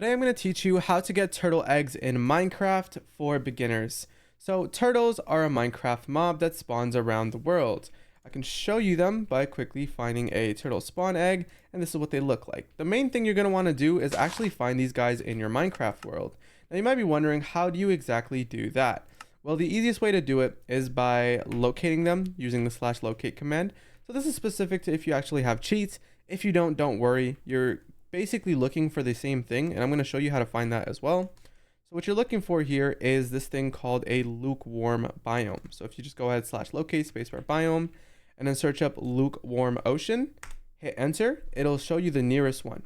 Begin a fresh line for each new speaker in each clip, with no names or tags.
Today I'm going to teach you how to get turtle eggs in Minecraft for beginners. So turtles are a Minecraft mob that spawns around the world. I can show you them by quickly finding a turtle spawn egg, and this is what they look like. The main thing you're going to want to do is actually find these guys in your Minecraft world. Now you might be wondering, how do you exactly do that? Well, the easiest way to do it is by locating them using the /locate command. So this is specific to if you actually have cheats. If you don't worry. You're basically looking for the same thing, and I'm going to show you how to find that as well. So what you're looking for here is this thing called a lukewarm biome. So if you just go ahead /locate spacebar biome and then search up lukewarm ocean, hit enter, it'll show you the nearest one.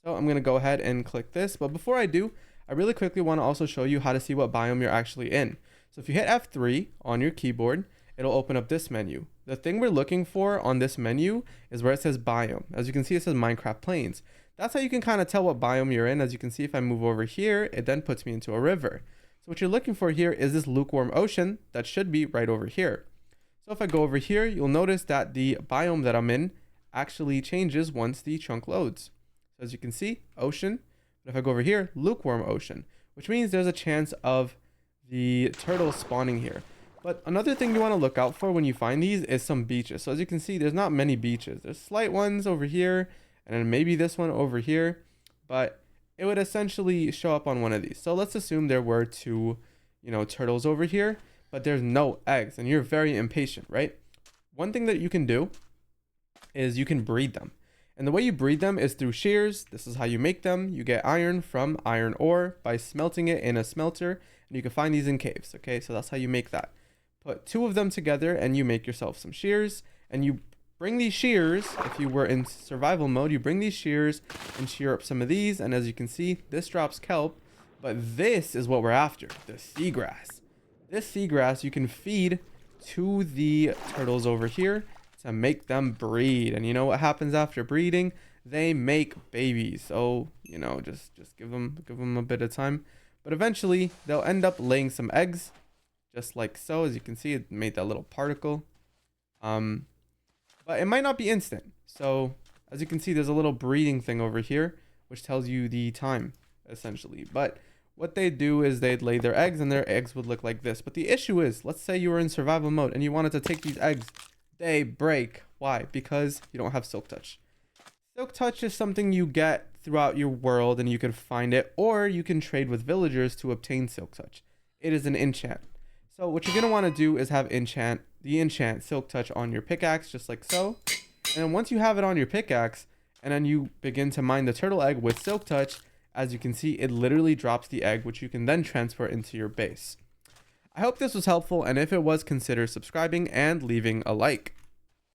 So I'm going to go ahead and click this, but before I do, I really quickly want to also show you how to see what biome you're actually in. So if you hit F3 on your keyboard, it'll open up this menu. The thing we're looking for on this menu is where it says biome. As you can see, it says Minecraft Plains. That's how you can kind of tell what biome you're in. As you can see, if I move over here, it then puts me into a river. So what you're looking for here is this lukewarm ocean that should be right over here. So if I go over here, you'll notice that the biome that I'm in actually changes once the chunk loads. So as you can see, ocean. But if I go over here, lukewarm ocean, which means there's a chance of the turtles spawning here. But another thing you want to look out for when you find these is some beaches. So as you can see, there's not many beaches. There's slight ones over here, and then maybe this one over here, but it would essentially show up on one of these. So let's assume there were two, turtles over here, but there's no eggs, and you're very impatient, right? One thing that you can do is you can breed them. And the way you breed them is through shears. This is how you make them. You get iron from iron ore by smelting it in a smelter, and you can find these in caves, okay? So that's how you make that. Put two of them together and you make yourself some shears, and you bring these shears, if you were in survival mode, you bring these shears and shear up some of these, and as you can see, this drops kelp, but this is what we're after, the seagrass. This seagrass you can feed to the turtles over here to make them breed, and you know what happens after breeding? They make babies. So just give them a bit of time, but eventually they'll end up laying some eggs, just like so. As you can see, it made that little particle. But it might not be instant. So as you can see, there's a little breeding thing over here, which tells you the time essentially. But what they do is they'd lay their eggs, and their eggs would look like this. But the issue is, let's say you were in survival mode and you wanted to take these eggs. They break. Why? Because you don't have silk touch. Silk touch is something you get throughout your world, and you can find it, or you can trade with villagers to obtain silk touch. It is an enchant. So what you're going to want to do is have the enchant silk touch on your pickaxe, just like so. And once you have it on your pickaxe, and then you begin to mine the turtle egg with silk touch, as you can see, it literally drops the egg, which you can then transfer into your base. I hope this was helpful, and if it was, consider subscribing and leaving a like.